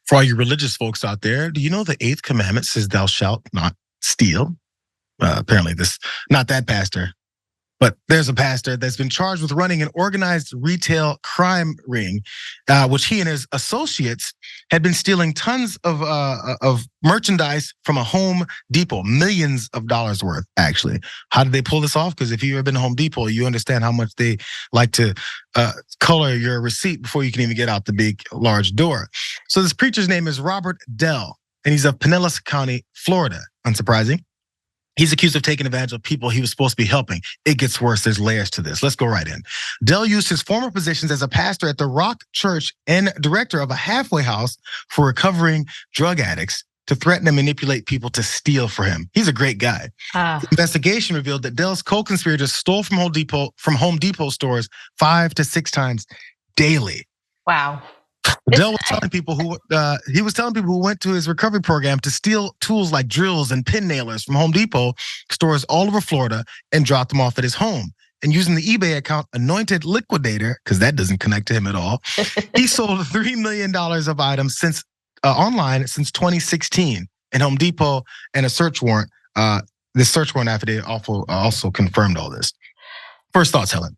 For all you religious folks out there, do you know the eighth commandment says thou shalt not steal? Apparently not that pastor, but there's a pastor that's been charged with running an organized retail crime ring, which he and his associates had been stealing tons of merchandise from a Home Depot, millions of dollars worth, actually. How did they pull this off? Because if you've ever been to Home Depot, you understand how much they like to color your receipt before you can even get out the big, large door. So this preacher's name is Robert Dell, and he's of Pinellas County, Florida, unsurprising. He's accused of taking advantage of people he was supposed to be helping. It gets worse, there's layers to this. Let's go right in. Dell used his former positions as a pastor at the Rock Church and director of a halfway house for recovering drug addicts to threaten and manipulate people to steal for him. He's a great guy. The investigation revealed that Dell's co-conspirators stole from Home Depot stores 5 to 6 times daily. Wow. Dell was telling people who went to his recovery program to steal tools like drills and pin nailers from Home Depot stores all over Florida and drop them off at his home. And using the eBay account Anointed Liquidator, because that doesn't connect to him at all, he sold $3 million of items online since 2016. And Home Depot and a search warrant, this search warrant affidavit also confirmed all this. First thoughts, Helen.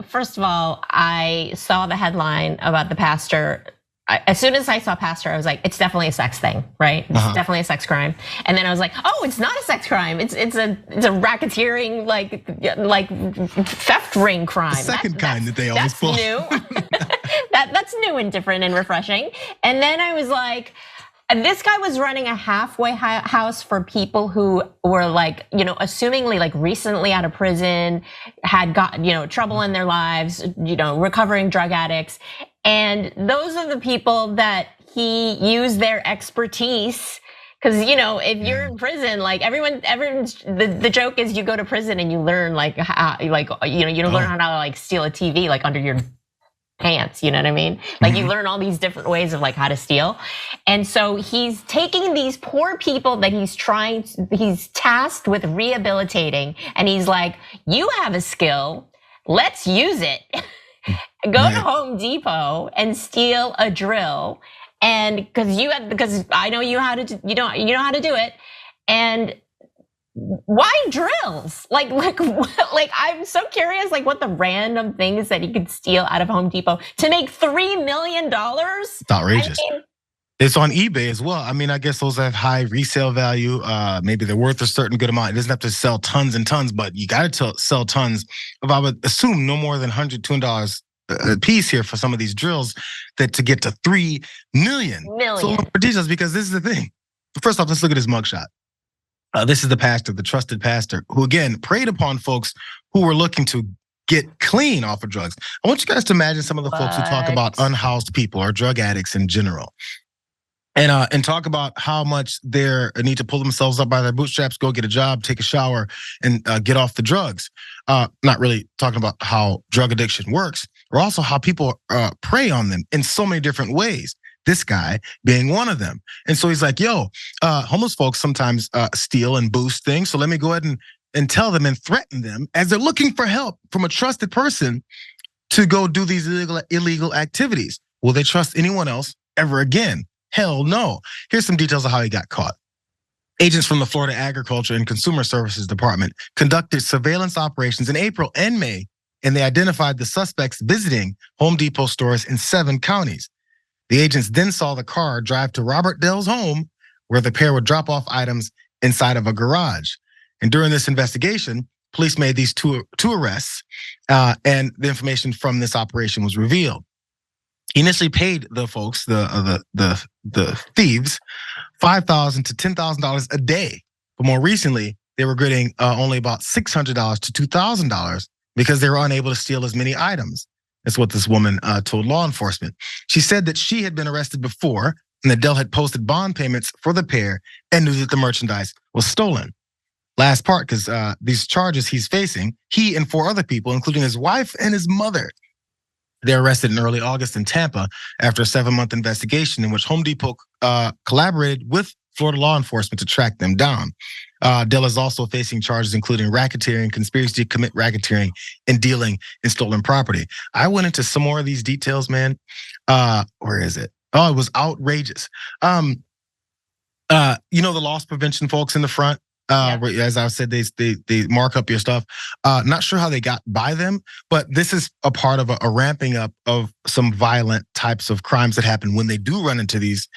First of all, I saw the headline about the pastor. As soon as I saw pastor, I was like, it's definitely a sex thing, right? It's definitely a sex crime. And then I was like, oh, it's not a sex crime. It's a racketeering, like theft ring crime. The second kind that they always pull. That's new. That's new and different and refreshing. And then I was like, this guy was running a halfway house for people who were like, assumingly like recently out of prison, had got, trouble in their lives, recovering drug addicts. And those are the people that he used their expertise. Cause if you're in prison, like the joke is you go to prison and you learn learn how to like steal a TV like under your pants, you know what I mean? Like you learn all these different ways of like how to steal. And so he's taking these poor people that he's tasked with rehabilitating. And he's like, you have a skill, let's use it. Go to Home Depot and steal a drill. And because I know you how to do how to do it. And why drills? Like I'm so curious, like what the random things that he could steal out of Home Depot to make $3 million. It's outrageous. It's on eBay as well. I mean, I guess those have high resale value. Maybe they're worth a certain good amount. It doesn't have to sell tons and tons, but you got to sell tons of, I would assume, no more than $100, $200 a piece here for some of these drills that to get to 3 million. So for details, because this is the thing. First off, let's look at his mugshot. This is the pastor, the trusted pastor, who again preyed upon folks who were looking to get clean off of drugs. I want you guys to imagine some of the folks who talk about unhoused people or drug addicts in general. And talk about how much they need to pull themselves up by their bootstraps, go get a job, take a shower, and get off the drugs. Not really talking about how drug addiction works, or also how people prey on them in so many different ways. This guy being one of them. And so he's like, yo, homeless folks sometimes steal and boost things. So let me go ahead and tell them and threaten them as they're looking for help from a trusted person to go do these illegal activities. Will they trust anyone else ever again? Hell no. Here's some details of how he got caught. Agents from the Florida Agriculture and Consumer Services Department conducted surveillance operations in April and May, and they identified the suspects visiting Home Depot stores in 7 counties. The agents then saw the car drive to Robert Dell's home, where the pair would drop off items inside of a garage. And during this investigation, police made these two arrests, and the information from this operation was revealed. He initially paid the folks, the thieves, $5,000 to $10,000 a day. But more recently, they were getting only about $600 to $2,000 because they were unable to steal as many items. That's what this woman told law enforcement. She said that she had been arrested before and that Dell had posted bond payments for the pair and knew that the merchandise was stolen. Last part, because these charges he's facing, he and 4 other people, including his wife and his mother, they're arrested in early August in Tampa after a 7-month investigation in which Home Depot collaborated with Florida law enforcement to track them down. Dell is also facing charges including racketeering, conspiracy to commit racketeering, and dealing in stolen property. I went into some more of these details, man. Where is it? Oh, it was outrageous. The loss prevention folks in the front. As I said, they mark up your stuff. Not sure how they got by them, but this is a part of a ramping up of some violent types of crimes that happen when they do run into these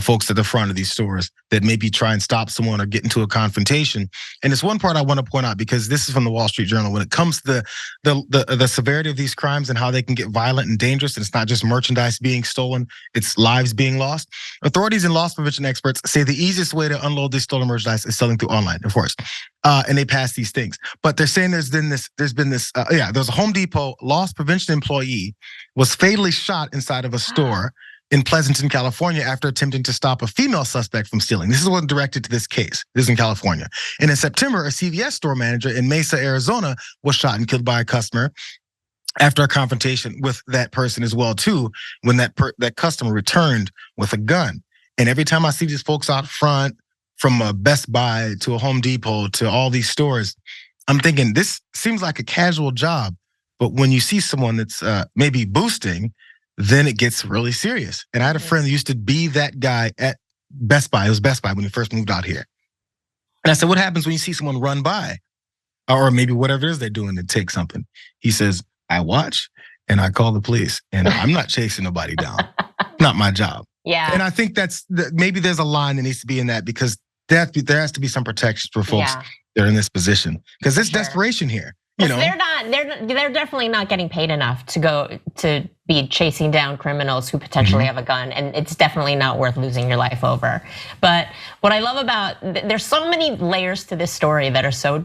folks at the front of these stores that maybe try and stop someone or get into a confrontation. And it's one part I want to point out, because this is from the Wall Street Journal. When it comes to the severity of these crimes and how they can get violent and dangerous, and it's not just merchandise being stolen, it's lives being lost. Authorities and loss prevention experts say the easiest way to unload this stolen merchandise is selling through online, of course. And they pass these things. But they're saying there's been this, there's a Home Depot loss prevention employee was fatally shot inside of a store in Pleasanton, California, after attempting to stop a female suspect from stealing. This is what directed to this case. This is in California. And in September, a CVS store manager in Mesa, Arizona was shot and killed by a customer after a confrontation with that person as well, too, when that customer returned with a gun. And every time I see these folks out front, from a Best Buy to a Home Depot to all these stores, I'm thinking this seems like a casual job. But when you see someone that's maybe boosting, then it gets really serious. And I had a friend that used to be that guy at Best Buy. It was Best Buy when he first moved out here. And I said, what happens when you see someone run by? Or maybe whatever it is they're doing to take something. He says, I watch and I call the police. And I'm not chasing nobody down. Not my job. Yeah. And I think maybe there's a line that needs to be in that, because there has to be some protection for folks that are in this position. Because there's desperation here. They're definitely not getting paid enough to go to be chasing down criminals who potentially have a gun, and it's definitely not worth losing your life over. But what I love about, there's so many layers to this story that are so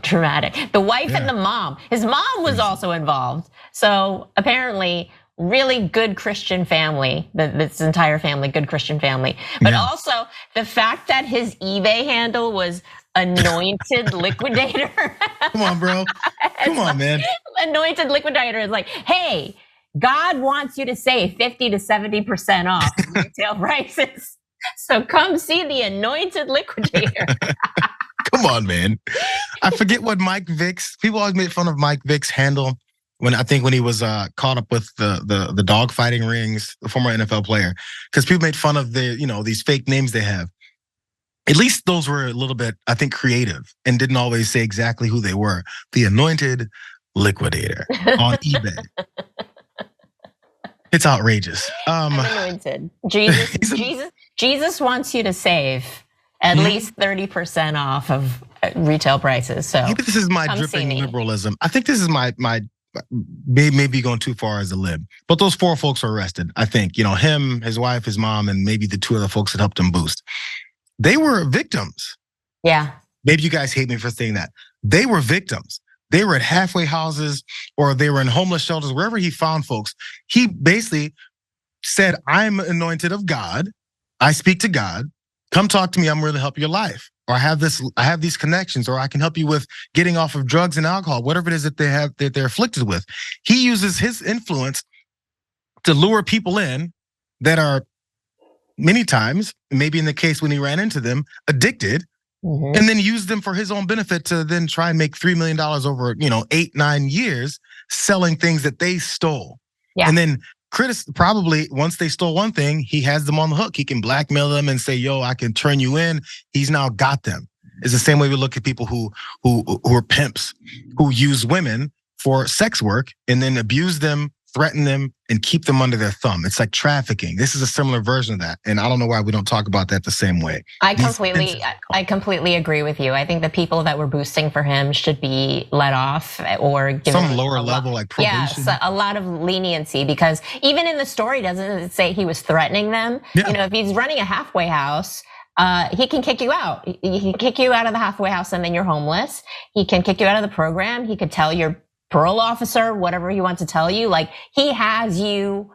dramatic. The wife and the mom, his mom was also involved. So apparently, really good Christian family, this entire family, good Christian family. But also the fact that his eBay handle was Anointed Liquidator. Come on, bro. Come on, man. Anointed Liquidator is like, hey, God wants you to save 50 to 70% off retail prices. So come see the Anointed Liquidator. Come on, man. I forget what Mike Vick's, people always made fun of Mike Vick's handle when he was caught up with the dog fighting rings, the former NFL player, because people made fun of these fake names they have. At least those were a little bit, I think, creative and didn't always say exactly who they were. The Anointed Liquidator on eBay. It's outrageous. I'm anointed. Jesus wants you to save at least 30% off of retail prices. So maybe this is my dripping liberalism. I think this is my maybe going too far as a lib. But those 4 folks were arrested. I think, him, his wife, his mom, and maybe the 2 other folks that helped him boost. They were victims. Yeah. Maybe you guys hate me for saying that. They were victims. They were at halfway houses, or they were in homeless shelters, wherever he found folks. He basically said, I'm anointed of God. I speak to God. Come talk to me. I'm going to help your life. Or I have these connections, or I can help you with getting off of drugs and alcohol, whatever it is that they're afflicted with. He uses his influence to lure people in that are many times, maybe in the case when he ran into them, addicted, and then use them for his own benefit to then try and make $3 million over 8-9 years selling things that they stole. Yeah. And then probably once they stole one thing, he has them on the hook. He can blackmail them and say, yo, I can turn you in. He's now got them. It's the same way we look at people who are pimps, who use women for sex work and then abuse them, threaten them, and keep them under their thumb. It's like trafficking. This is a similar version of that. And I don't know why we don't talk about that the same way. I completely agree with you. I think the people that were boosting for him should be let off or given some lower level, like probation. Yes, a lot of leniency, because even in the story, doesn't it say he was threatening them? Yeah. If he's running a halfway house, he can kick you out. He can kick you out of the halfway house and then you're homeless. He can kick you out of the program. He could tell your parole officer whatever he wants to tell you. Like, he has you.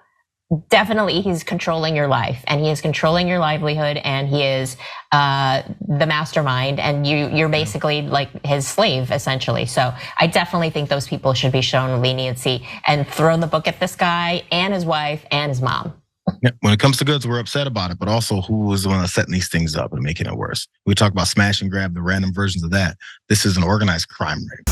Definitely, he's controlling your life, and he is controlling your livelihood, and he is the mastermind, and you're basically like his slave, essentially. So I definitely think those people should be shown leniency and throw the book at this guy and his wife and his mom. Yeah, when it comes to goods, we're upset about it, but also who was the one that's setting these things up and making it worse? We talk about smash and grab, the random versions of that. This is an organized crime ring.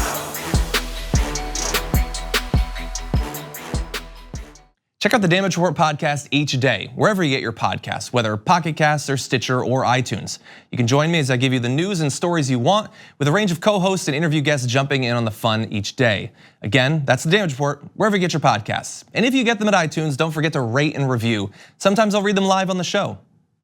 Check out the Damage Report podcast each day, wherever you get your podcasts, whether Pocket Casts or Stitcher or iTunes. You can join me as I give you the news and stories you want, with a range of co-hosts and interview guests jumping in on the fun each day. Again, that's the Damage Report, wherever you get your podcasts. And if you get them at iTunes, don't forget to rate and review. Sometimes I'll read them live on the show.